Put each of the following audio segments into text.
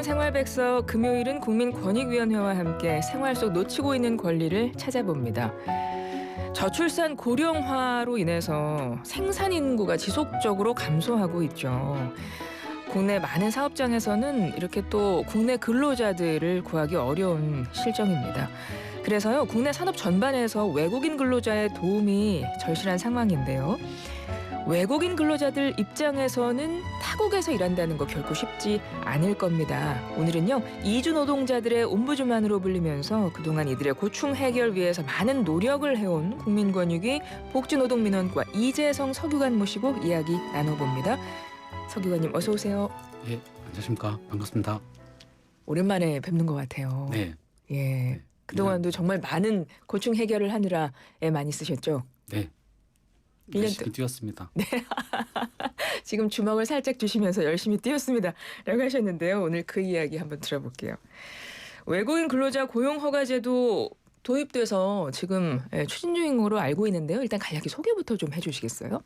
생활백서 금요일은 국민권익위원회와 함께 생활 속 놓치고 있는 권리를 찾아봅니다. 저출산 고령화로 인해서 생산 인구가 지속적으로 감소하고 있죠. 국내 많은 사업장에서는 이렇게 또 국내 근로자들을 구하기 어려운 실정입니다. 그래서요, 국내 산업 전반에서 외국인 근로자의 도움이 절실한 상황인데요. 외국인 근로자들 입장에서는 타국에서 일한다는 거 결코 쉽지 않을 겁니다. 오늘은요, 이주 노동자들의 옴부즈만으로 불리면서 그동안 이들의 고충 해결 위해서 많은 노력을 해온 국민권익위 복지노동민원과 이재성 서기관 모시고 이야기 나눠봅니다. 서기관님 어서 오세요. 예, 안녕하십니까. 반갑습니다. 오랜만에 뵙는 것 같아요. 네. 예. 그동안도 정말 많은 고충 해결을 하느라 애 많이 쓰셨죠? 네. 열심히 뛰었습니다. 네. 지금 주먹을 살짝 주시면서 열심히 뛰었습니다 라고 하셨는데요. 오늘 그 이야기 한번 들어볼게요. 외국인 근로자 고용허가제도 도입돼서 지금 추진 중인 거로 알고 있는데요. 일단 간략히 소개부터 좀 해주시겠어요?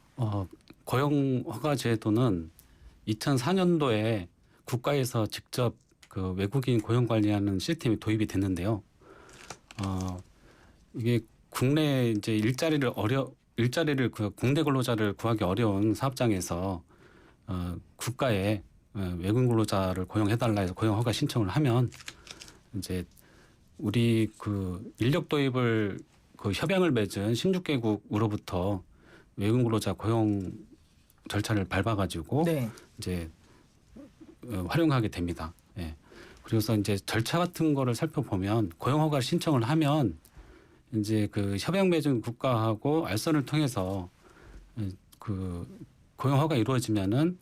고용허가제도는 2004년도에 국가에서 직접 그 외국인 고용 관리하는 시스템이 도입이 됐는데요. 이게 국내 이제 일자리를 그 국내 근로자를 구하기 어려운 사업장에서 국가에 외국인 근로자를 고용해달라 해서 고용 허가 신청을 하면 이제 우리 그 인력 도입을 그 협약을 맺은 16개국으로부터 외국인 근로자 고용 절차를 밟아가지고 네. 이제 활용하게 됩니다. 예. 그래서 이제 절차 같은 거를 살펴보면 고용 허가 신청을 하면 이제 그 협약 맺은 국가하고 알선을 통해서 그 고용 허가 이루어지면은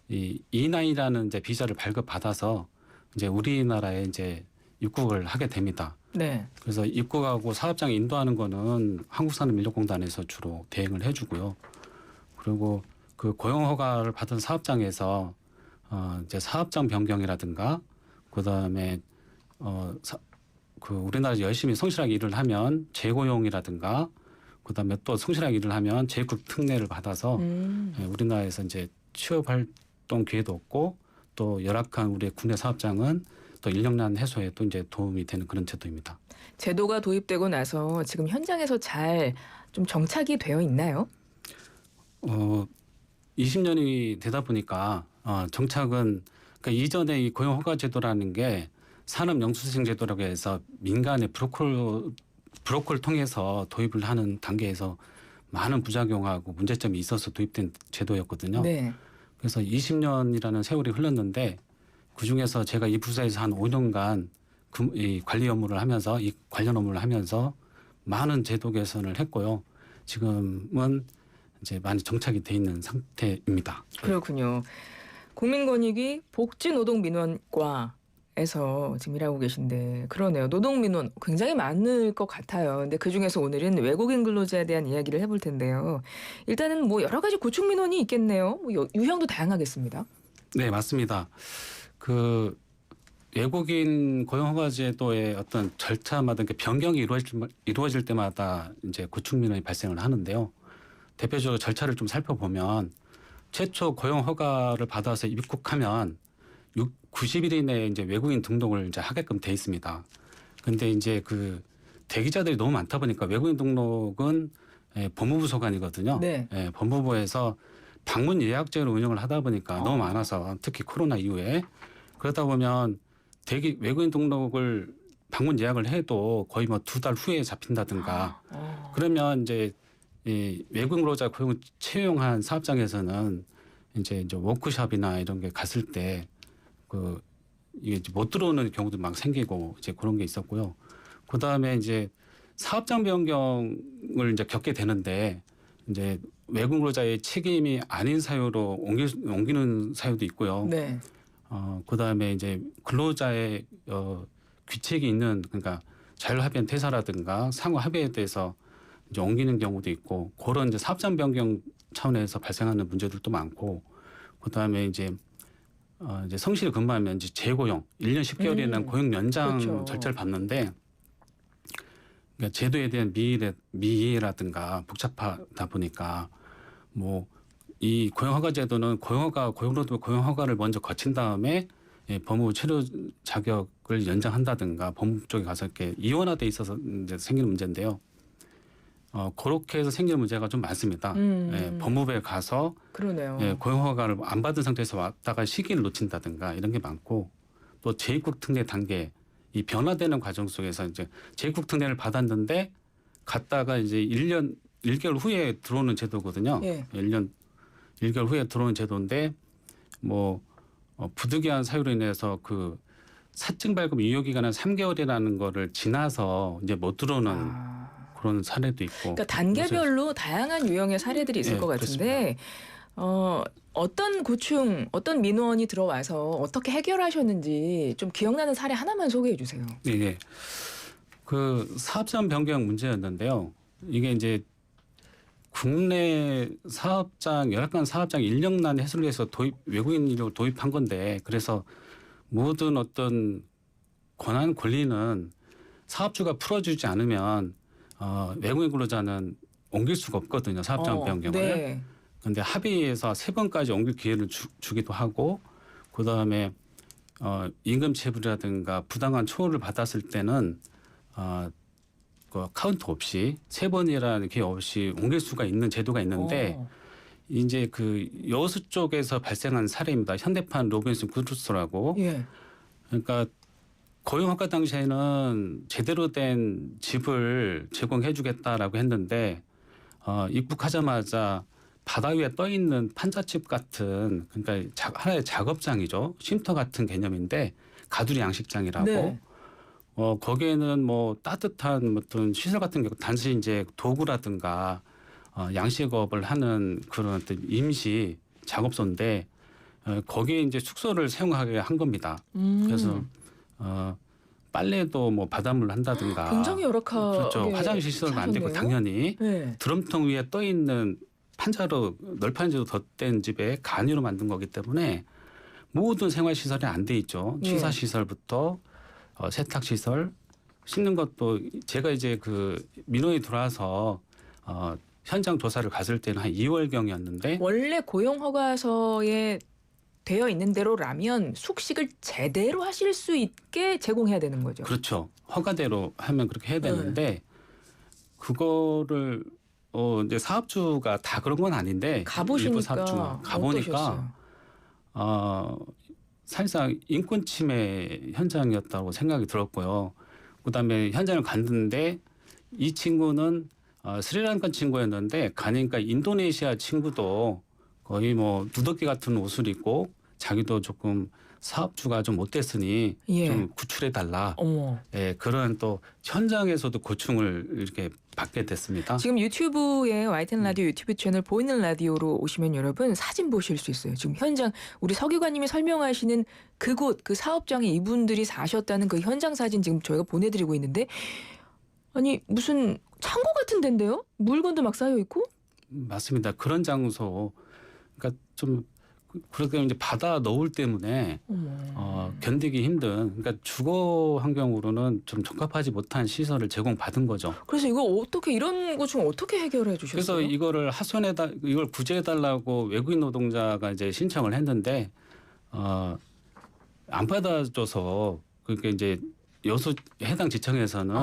이 E9이라는 이제 비자를 발급받아서 이제 우리나라에 이제 입국을 하게 됩니다. 네. 그래서 입국하고 사업장에 인도하는 거는 한국산업인력공단에서 주로 대행을 해주고요. 그리고 그 고용 허가를 받은 사업장에서 이제 사업장 변경이라든가 그다음에 그 우리나라에서 열심히 성실하게 일을 하면 재고용이라든가 그다음에 또 성실하게 일을 하면 재입국 특례를 받아서 우리나라에서 이제 취업 활동 기회도 없고 또 열악한 우리의 국내 사업장은 또 인력난 해소에 또 이제 도움이 되는 그런 제도입니다. 제도가 도입되고 나서 지금 현장에서 잘 좀 정착이 되어 있나요? 20년이 되다 보니까 정착은 그러니까 이전에 이 고용 허가 제도라는 게 산업 영수증 제도라고 해서 민간의 브로커를 통해서 도입을 하는 단계에서 많은 부작용하고 문제점이 있어서 도입된 제도였거든요. 네. 그래서 20년이라는 세월이 흘렀는데 그중에서 제가 이 부서에서 한 5년간 이 관리 업무를 하면서 이 관련 업무를 하면서 많은 제도 개선을 했고요. 지금은 이제 많이 정착이 돼 있는 상태입니다. 그렇군요. 국민권익위 복지노동민원과에서 지금 일하고 계신데 그러네요. 노동민원 굉장히 많을 것 같아요. 근데 그중에서 오늘은 외국인 근로자에 대한 이야기를 해볼 텐데요. 일단은 뭐 여러 가지 고충 민원이 있겠네요. 뭐 유형도 다양하겠습니다. 네, 맞습니다. 그 외국인 고용허가제도의 어떤 절차마다 변경이 이루어질 때마다 이제 고충 민원이 발생을 하는데요. 대표적으로 절차를 좀 살펴보면 최초 고용 허가를 받아서 입국하면 90일 이내에 이제 외국인 등록을 이제 하게끔 돼 있습니다. 근데 이제 그 대기자들이 너무 많다 보니까 외국인 등록은 법무부 소관이거든요. 네. 법무부에서 방문 예약제로 운영을 하다 보니까 너무 많아서 특히 코로나 이후에 그러다 보면 외국인 등록을 방문 예약을 해도 거의 뭐 2달 후에 잡힌다든가 그러면 이제 이 외국인 근로자 고용을 채용한 사업장에서는 이제 워크숍이나 이런 게 갔을 때 그 이게 못 들어오는 경우도 막 생기고 이제 그런 게 있었고요. 그 다음에 이제 사업장 변경을 이제 겪게 되는데 이제 외국인 근로자의 책임이 아닌 사유로 옮기는 사유도 있고요. 네. 그 다음에 이제 근로자의 귀책이 있는 그러니까 자율합의한 퇴사라든가 상호 합의에 대해서 이제 옮기는 경우도 있고 그런 이제 사업장 변경 차원에서 발생하는 문제들도 많고 그다음에 이제 성실히 근무하면 이제 재고용 1년 10개월이라는 고용 연장 그렇죠. 절차를 밟는데 그러니까 제도에 대한 미이해라든가 복잡하다 보니까 뭐 이 고용허가 제도는 고용노동 고용허가를 먼저 거친 다음에 법무부 체류 자격을 연장한다든가 법무부 쪽에 가서 이렇게 이원화돼 있어서 이제 생기는 문제인데요. 그렇게 해서 생기는 문제가 좀 많습니다. 법무부에 가서 그러네요. 고용 허가를 안 받은 상태에서 왔다가 시기를 놓친다든가 이런 게 많고 또 재입국 특례 단계 이 변화되는 과정 속에서 이제 재입국 특례를 받았는데 갔다가 이제 1개월 후에 들어오는 제도거든요. 예. 1개월 후에 들어오는 제도인데 뭐 부득이한 사유로 인해서 그 사증 발급 유효 기간은 3개월이라는 거를 지나서 이제 못 들어오는 그런 사례도 있고. 그러니까 단계별로 다양한 유형의 사례들이 있을 것 같은데 어떤 고충, 어떤 민원이 들어와서 어떻게 해결하셨는지 좀 기억나는 사례 하나만 소개해 주세요. 네, 그 사업장 변경 문제였는데요. 이게 이제 국내 사업장 열악한 사업장 인력난 해소를 위해서 외국인 인력을 도입한 건데 그래서 모든 어떤 권리는 사업주가 풀어주지 않으면 외국인 근로자는 옮길 수가 없거든요. 사업장 변경을. 네. 그런데 합의해서 3번까지 옮길 기회를 주기도 하고 그다음에 임금 체불이라든가 부당한 초월을 받았을 때는 그 카운트 없이 3번이라는 기회 없이 옮길 수가 있는 제도가 있는데 이제 그 여수 쪽에서 발생한 사례입니다. 현대판 로빈슨 크루소라고. 예. 그러니까 고용 허가 당시에는 제대로 된 집을 제공해 주겠다라고 했는데 입국하자마자 바다 위에 떠 있는 판잣집 같은 그러니까 하나의 작업장이죠. 쉼터 같은 개념인데 가두리 양식장이라고. 네. 거기에는 뭐 따뜻한 어떤 시설 같은 게 단지 이제 도구라든가 양식업을 하는 그런 어떤 임시 작업소인데 거기에 이제 숙소를 사용하게 한 겁니다. 그래서 빨래도 뭐 바닷물로 한다든가 굉장히 열악하게 그렇죠. 화장실 시설도 안 되고 당연히 네. 드럼통 위에 떠 있는 판자로 널판지로 덧댄 집에 간이로 만든 거기 때문에 모든 생활 시설이 안 돼 있죠. 취사 시설부터 세탁 시설 씻는 것도 제가 이제 그 민원이 들어와서 현장 조사를 갔을 때는 한 2월경이었는데 원래 고용 허가서에 되어 있는 대로라면 숙식을 제대로 하실 수 있게 제공해야 되는 거죠. 그렇죠. 허가대로 하면 그렇게 해야 되는데 그거를 이제 사업주가 다 그런 건 아닌데 가보시니까 일부 사업주가 가보니까 사실상 인권 침해 현장이었다고 생각이 들었고요. 그다음에 현장을 갔는데 이 친구는 스리랑카 친구였는데 가니까 인도네시아 친구도 거의 뭐 누더기 같은 옷을 입고 자기도 조금 사업주가 좀 못됐으니 좀 구출해달라. 어머. 그런 또 현장에서도 고충을 이렇게 받게 됐습니다. 지금 유튜브에 YTN 라디오 유튜브 채널 보이는 라디오로 오시면 여러분 사진 보실 수 있어요. 지금 현장 우리 서기관님이 설명하시는 그곳 그 사업장에 이분들이 사셨다는 그 현장 사진 지금 저희가 보내드리고 있는데 아니 무슨 창고 같은 데인데요? 물건도 막 쌓여 있고? 맞습니다. 그런 장소 그러니까 좀 그렇게 이제 바다 너울 때문에 견디기 힘든 그러니까 주거 환경으로는 좀 적합하지 못한 시설을 제공받은 거죠. 그래서 이거 어떻게 이런 것 중 어떻게 해결해 주셨어요? 그래서 이걸 이걸 구제해달라고 외국인 노동자가 이제 신청을 했는데 안 받아줘서 그러니까 이제 여수 해당 지청에서는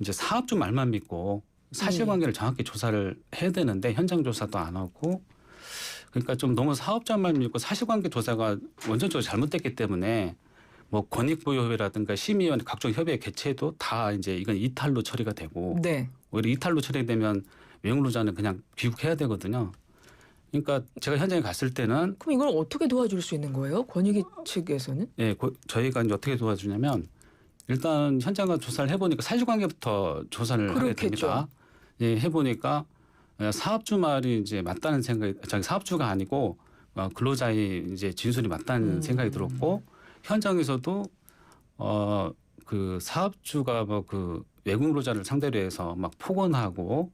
이제 사업주 말만 믿고 사실관계를 정확히 조사를 해야 되는데 현장 조사도 안 하고. 그러니까 좀 너무 사업자만 믿고 사실관계 조사가 원천적으로 잘못됐기 때문에 뭐 권익부여협의라든가 심의위원회 각종 협의회 개최도 다 이제 이건 이탈로 처리가 되고 오히려 이탈로 처리되면 외국노자는 그냥 귀국해야 되거든요. 그러니까 제가 현장에 갔을 때는 그럼 이걸 어떻게 도와줄 수 있는 거예요? 권익위 측에서는? 네, 저희가 이제 어떻게 도와주냐면 일단 현장 가서 조사를 해보니까 사실관계부터 조사를 하게 됩니다. 예, 해보니까 사업주 말이 이제 맞다는 생각이 사업주가 아니고 근로자의 이제 진술이 맞다는 생각이 들었고 현장에서도 그 사업주가 뭐 그 외국 근로자를 상대로 해서 막 폭언하고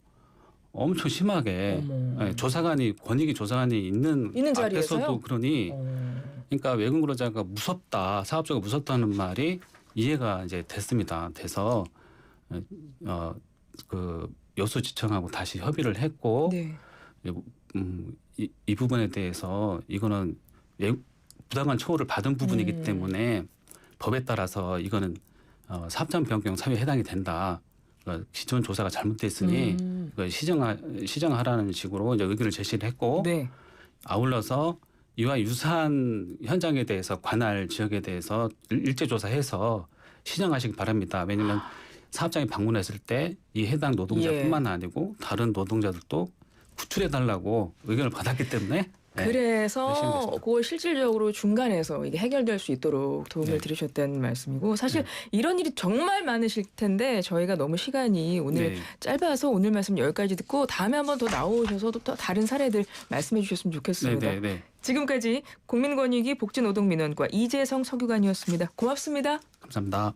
엄청 심하게 조사관이 권익위 조사관이 있는 자리에서요? 그러니 그러니까 외국 근로자가 무섭다 사업주가 무섭다는 말이 이해가 이제 됐습니다. 돼서 그 여수지청하고 다시 협의를 했고 이 부분에 대해서 이거는 부당한 처우를 받은 부분이기 때문에 법에 따라서 이거는 사업장 변경 사유에 해당이 된다. 그러니까 기존 조사가 잘못됐으니 시정하라는 식으로 이제 의견을 제시를 했고 네. 아울러서 이와 유사한 현장에 대해서 관할 지역에 대해서 일제 조사해서 시정하시기 바랍니다. 왜냐하면 사업장에 방문했을 때 이 해당 노동자뿐만 아니고 다른 노동자들도 구출해달라고 의견을 받았기 때문에 그래서 그걸 실질적으로 중간에서 이게 해결될 수 있도록 도움을 네. 드리셨다는 말씀이고 사실 네. 이런 일이 정말 많으실 텐데 저희가 너무 시간이 오늘 네. 짧아서 오늘 말씀 여기까지 듣고 다음에 한번 더 나오셔서 또 다른 사례들 말씀해 주셨으면 좋겠습니다. 네. 지금까지 국민권익위 복지노동민원과 이재성 서기관이었습니다. 고맙습니다. 감사합니다.